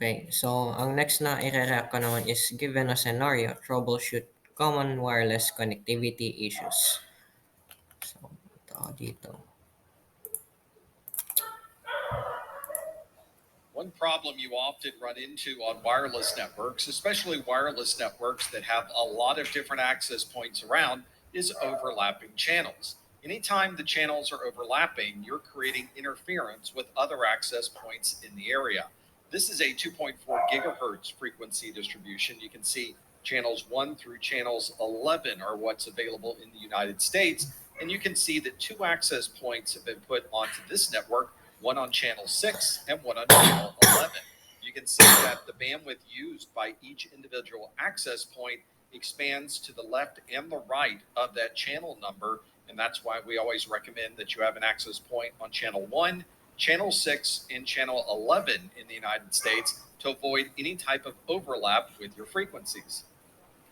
Okay, so ang next na i-react ko naman is given a scenario, troubleshoot common wireless connectivity issues. So, ito dito. One problem you often run into on wireless networks, especially wireless networks that have a lot of different access points around, is overlapping channels. Anytime the channels are overlapping, you're creating interference with other access points in the area. This is a 2.4 gigahertz frequency distribution. You can see channels 1 through channels 11 are what's available in the United States. And you can see that two access points have been put onto this network, one on channel 6 and one on channel 11. You can see that the bandwidth used by each individual access point expands to the left and the right of that channel number. And that's why we always recommend that you have an access point on channel 1, channel 6, and channel 11 in the United States to avoid any type of overlap with your frequencies.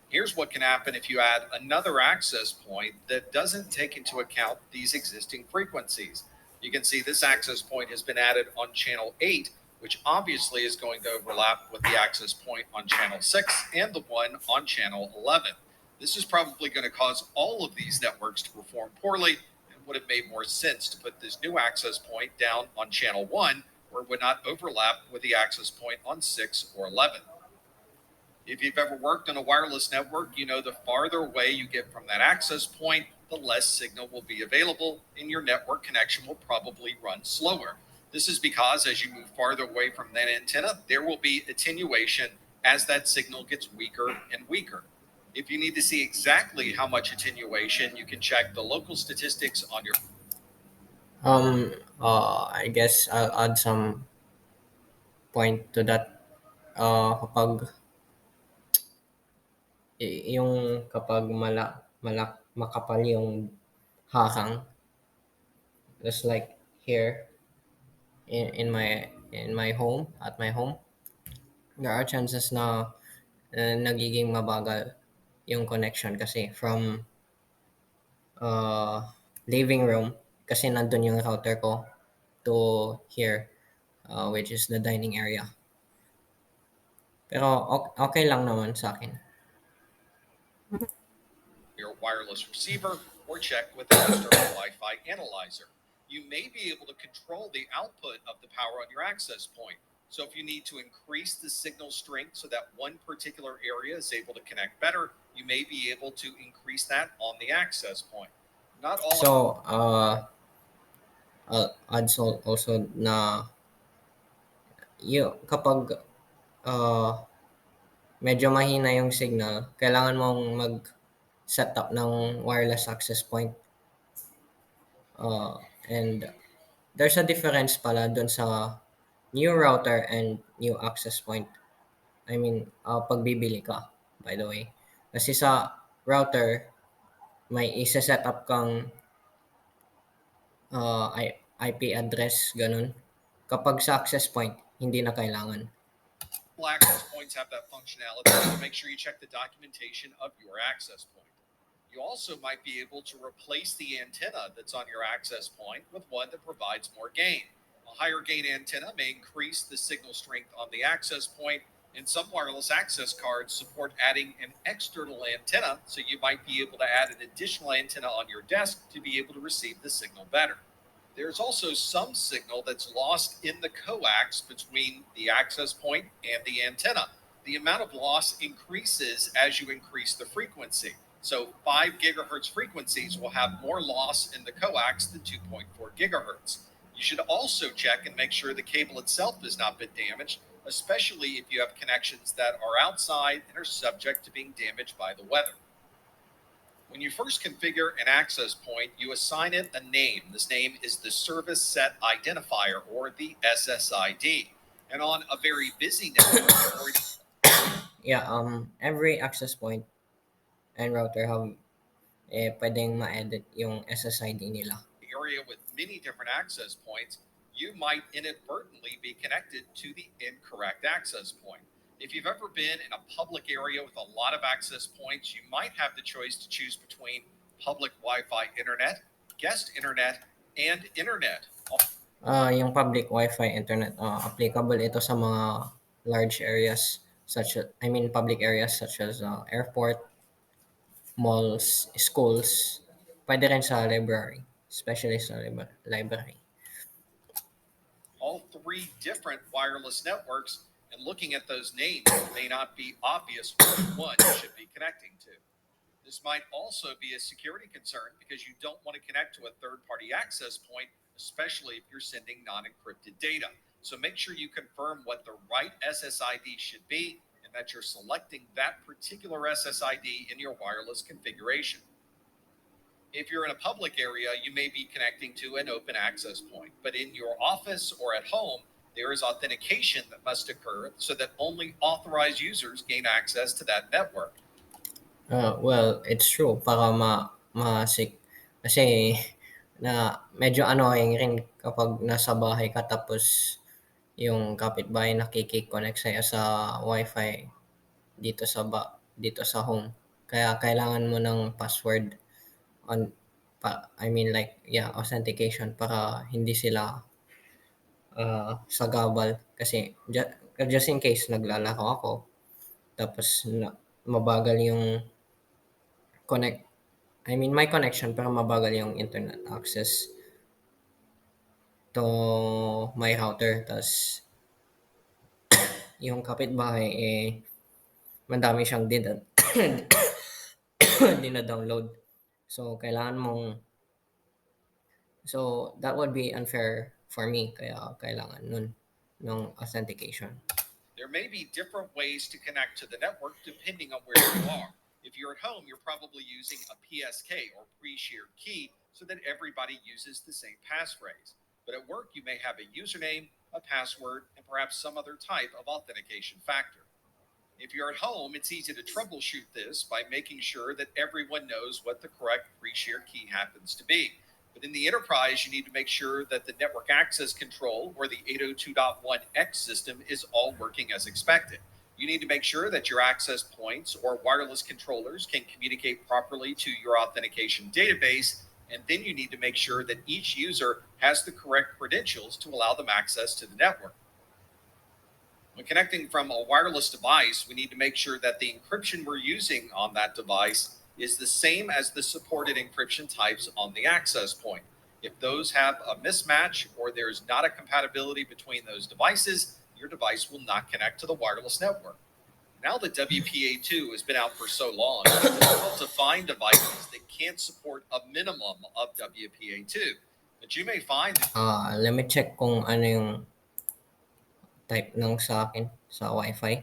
Here's what can happen if you add another access point that doesn't take into account these existing frequencies. You can see this access point has been added on channel 8, which obviously is going to overlap with the access point on channel 6 and the one on channel 11. This is probably going to cause all of these networks to perform poorly, and would have made more sense to put this new access point down on channel 1 where it would not overlap with the access point on 6 or 11. If you've ever worked on a wireless network, you know the farther away you get from that access point, the less signal will be available, and your network connection will probably run slower. This is because as you move farther away from that antenna, there will be attenuation as that signal gets weaker and weaker. If you need to see exactly how much attenuation, you can check the local statistics on your. I guess I'll add some point to that. Kapag yung kapag makapal yung hakang, just like here in my home, at my home, there are chances na nagiging mabagal yung connection kasi from uh, living room, kasi nandun yung router ko, to here, which is the dining area. Pero okay lang naman sa akin. Your wireless receiver or check with an external Wi-Fi analyzer. You may be able to control the output of the power on your access point. So if you need to increase the signal strength so that one particular area is able to connect better, you may be able to increase that on the access point. Not all. So, add also na kapag medyo mahina yung signal, kailangan mong mag-set up ng wireless access point. And there's a difference pala dun sa new router and new access point. I mean, pag bibili ka, by the way. Kasi sa router, may isa-set up kang IP address, ganun. Kapag sa access point, hindi na kailangan. Access points have that functionality, so make sure you check the documentation of your access point. You also might be able to replace the antenna that's on your access point with one that provides more gain. A higher gain antenna may increase the signal strength on the access point, and some wireless access cards support adding an external antenna, so you might be able to add an additional antenna on your desk to be able to receive the signal better. There's also some signal that's lost in the coax between the access point and the antenna. The amount of loss increases as you increase the frequency. So 5 gigahertz frequencies will have more loss in the coax than 2.4 gigahertz. You should also check and make sure the cable itself has not been damaged, especially if you have connections that are outside and are subject to being damaged by the weather. When you first configure an access point, you assign it a name. This name is the Service Set Identifier, or the SSID. And on a very busy network, Yeah, every access point and router have pwedeng ma-edit yung SSID nila. area with many different access points, you might inadvertently be connected to the incorrect access point. If you've ever been in a public area with a lot of access points, you might have the choice to choose between public Wi-Fi internet, guest internet, and internet. Yung public Wi-Fi internet, applicable ito sa mga large areas such as, I mean, public areas such as airport, malls, schools, pwede rin sa library, especially sa library. All three different wireless networks, and looking at those names, it may not be obvious which one you should be connecting to. This might also be a security concern because you don't want to connect to a third party access point, especially if you're sending non encrypted data. So make sure you confirm what the right SSID should be and that you're selecting that particular SSID in your wireless configuration. If you're in a public area, you may be connecting to an open access point, but in your office or at home, there is authentication that must occur so that only authorized users gain access to that network. Well, it's true para kasi na medyo annoying rin kapag nasa bahay ka tapos yung kapitbahay nakiki-connect sa'yo sa Wi-Fi dito sa home. Kaya kailangan mo ng password on I mean like yeah, authentication para hindi sila sagabal kasi just in case naglalaro ako tapos mabagal yung connect I mean may connection pero mabagal yung internet access to my router tas yung kapitbahay madami siyang dina-download. So kailangan mong so that would be unfair for me kaya kailangan nun ng authentication. There may be different ways to connect to the network depending on where you are. If you're at home, you're probably using a PSK or pre shared key so that everybody uses the same passphrase. But at work, you may have a username, a password, and perhaps some other type of authentication factor. If you're at home, it's easy to troubleshoot this by making sure that everyone knows what the correct pre shared key happens to be. But in the enterprise, you need to make sure that the network access control or the 802.1x system is all working as expected. You need to make sure that your access points or wireless controllers can communicate properly to your authentication database. And then you need to make sure that each user has the correct credentials to allow them access to the network. When connecting from a wireless device, we need to make sure that the encryption we're using on that device is the same as the supported encryption types on the access point. If those have a mismatch or there's not a compatibility between those devices, your device will not connect to the wireless network. Now that WPA2 has been out for so long, it's difficult to find devices that can't support a minimum of WPA2. But you may find that Let me check kung ano yung type ng sa akin sa Wi-Fi.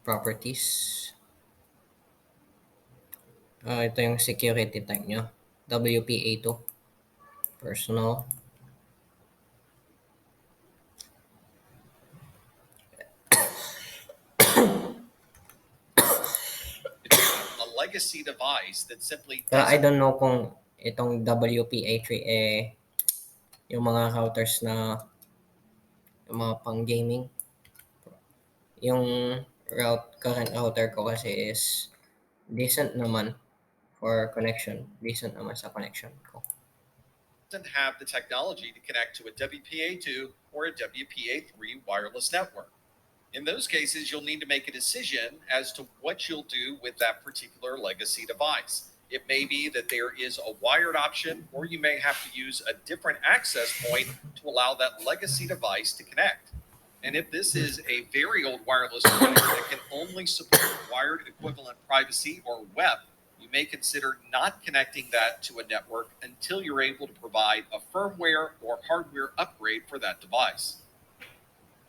Properties. Ito yung security type nyo. WPA2. Personal. a legacy device that simply I doesn't don't know kung itong WPA3 yung mga routers na yung mga pang gaming. Yung current router ko kasi is decent naman for connection. Decent naman sa connection ko. doesn't have the technology to connect to a WPA2 or a WPA3 wireless network. In those cases, you'll need to make a decision as to what you'll do with that particular legacy device. It may be that there is a wired option, or you may have to use a different access point to allow that legacy device to connect. And if this is a very old wireless device that can only support wired equivalent privacy or web, you may consider not connecting that to a network until you're able to provide a firmware or hardware upgrade for that device.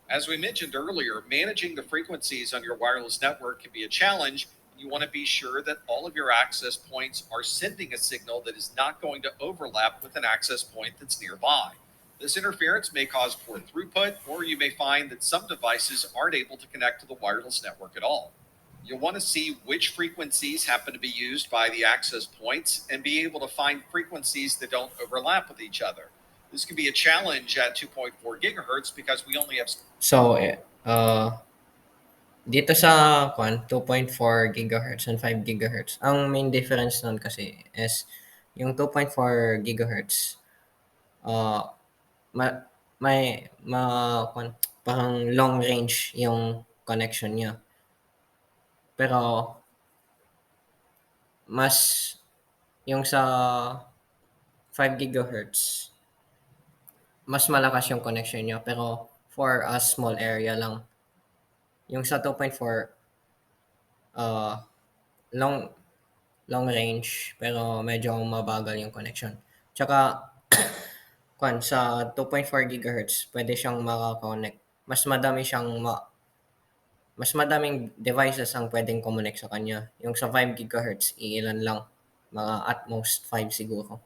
As we mentioned earlier, managing the frequencies on your wireless network can be a challenge. You want to be sure that all of your access points are sending a signal that is not going to overlap with an access point that's nearby. This interference may cause poor throughput, or you may find that some devices aren't able to connect to the wireless network at all. You'll want to see which frequencies happen to be used by the access points and be able to find frequencies that don't overlap with each other. This can be a challenge at 2.4 gigahertz because we only have. So, dito sa 2.4 gigahertz and 5 gigahertz, ang main difference nun kasi is yung 2.4 gigahertz, uh, may parang long range yung connection niya. Pero mas yung sa 5 gigahertz, mas malakas yung connection niya pero for a small area lang. Yung sa 2.4, uh, long long range pero medyo mabagal yung connection. Tsaka sa 2.4 gigahertz, pwede siyang maka-connect. Mas madami siyang mas madaming devices ang pwedeng connect sa kanya. Yung sa 5 gigahertz, iilan lang. Mga at most 5 siguro.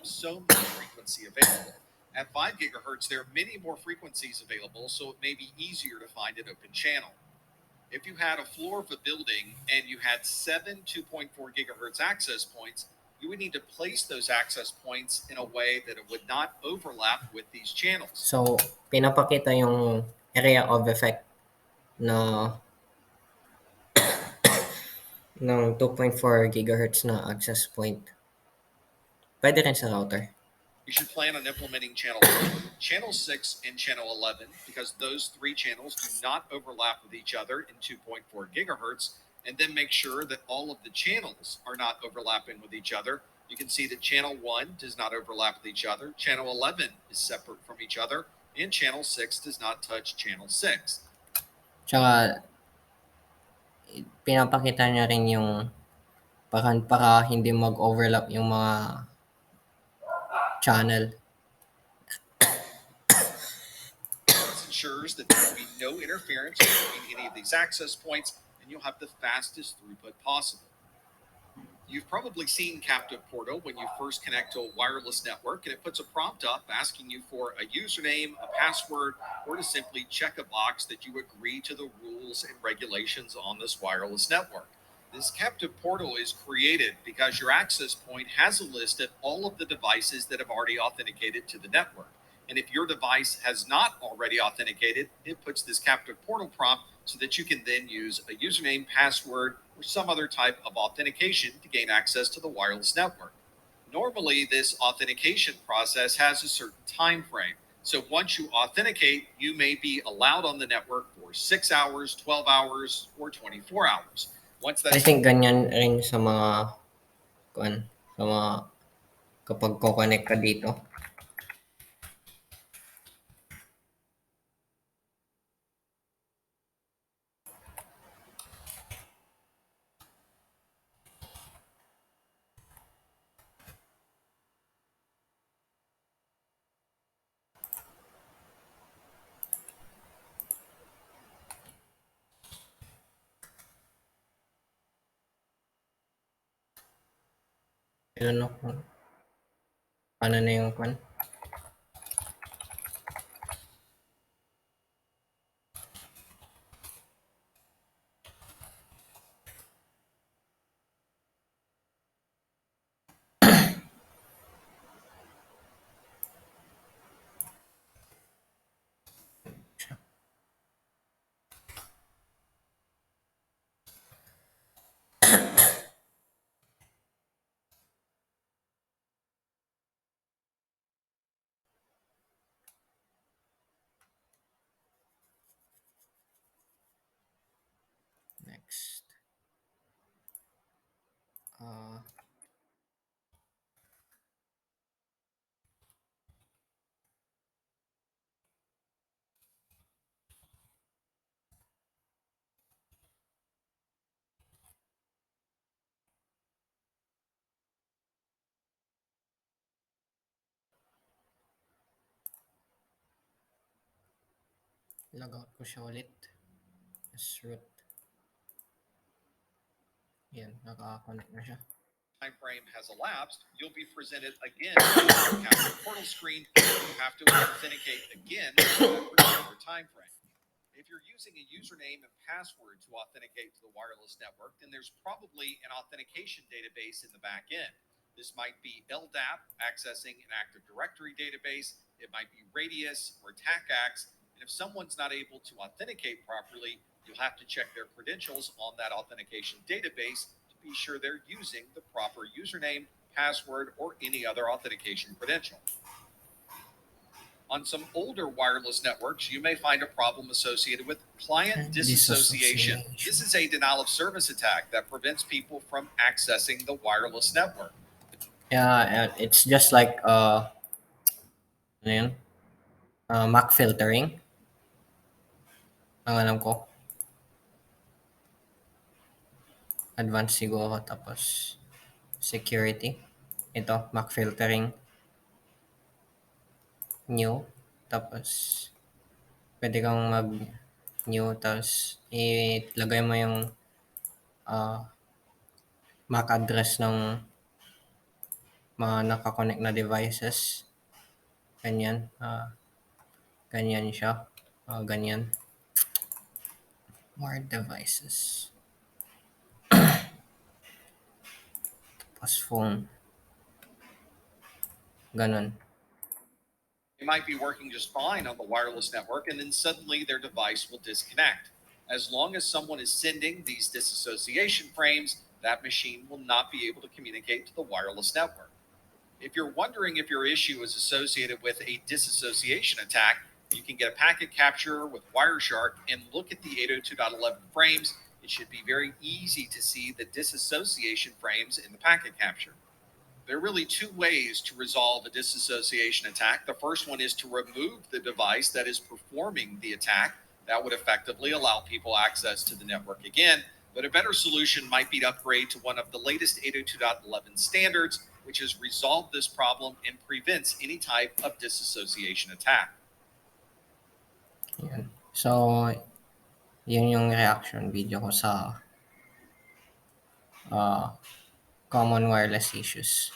So much frequency available. At 5 gigahertz, there are many more frequencies available, so it may be easier to find an open channel. If you had a floor of a building and you had 7 2.4 gigahertz access points, you would need to place those access points in a way that it would not overlap with these channels. So, pinapakita yung area of effect na ng 2.4 gigahertz na access point. Pwede rin sa router. You should plan on implementing channel 1, channel 6, and channel 11 because those three channels do not overlap with each other in 2.4 gigahertz. And then make sure that all of the channels are not overlapping with each other. You can see that channel 1 does not overlap with each other, channel 11 is separate from each other, and channel 6 does not touch channel 6. Tsaka, pinapakita niya rin yung para hindi mag-overlap yung mga channel. This ensures that there will be no interference between any of these access points, and you'll have the fastest throughput possible. You've probably seen Captive Portal when you first connect to a wireless network, and it puts a prompt up asking you for a username, a password, or to simply check a box that you agree to the rules and regulations on this wireless network. This Captive Portal is created because your access point has a list of all of the devices that have already authenticated to the network. And if your device has not already authenticated, it puts this Captive Portal prompt so that you can then use a username, password, or some other type of authentication to gain access to the wireless network. Normally, this authentication process has a certain time frame. So once you authenticate, you may be allowed on the network for 6 hours, 12 hours, or 24 hours. Once I that's think ganyan rin sa mga sa mga kapag ko-connect ka dito. Ano kung paano na yung next. Log out ko siya ulit. As root. Yan, naka-connect na siya. time frame has elapsed, you'll be presented again with the Captive Portal screen. You have to authenticate again for that particular time frame. If you're using a username and password to authenticate to the wireless network, then there's probably an authentication database in the back end. This might be LDAP accessing an Active Directory database. It might be Radius or TACACS. And if someone's not able to authenticate properly, you'll have to check their credentials on that authentication database to be sure they're using the proper username, password, or any other authentication credential. On some older wireless networks, you may find a problem associated with client disassociation. This is a denial of service attack that prevents people from accessing the wireless network. Yeah, and it's just like ano yun? MAC filtering, ang alam ko. Advanced siguro, tapos security. Ito, MAC filtering, new, tapos pwede kang mag-new, tapos ilagay mo yung MAC address ng mga nakakonect na devices. Ganyan. Ganyan siya. Ganyan. More devices. Tapos phone. Ganon. They might be working just fine on the wireless network, and then suddenly their device will disconnect. As long as someone is sending these disassociation frames, that machine will not be able to communicate to the wireless network. If you're wondering if your issue is associated with a disassociation attack, you can get a packet capture with Wireshark and look at the 802.11 frames. It should be very easy to see the disassociation frames in the packet capture. There are really two ways to resolve a disassociation attack. The first one is to remove the device that is performing the attack. That would effectively allow people access to the network again. But a better solution might be to upgrade to one of the latest 802.11 standards, which has resolved this problem and prevents any type of disassociation attack. Yan. So, yun yung reaction video ko sa common wireless issues.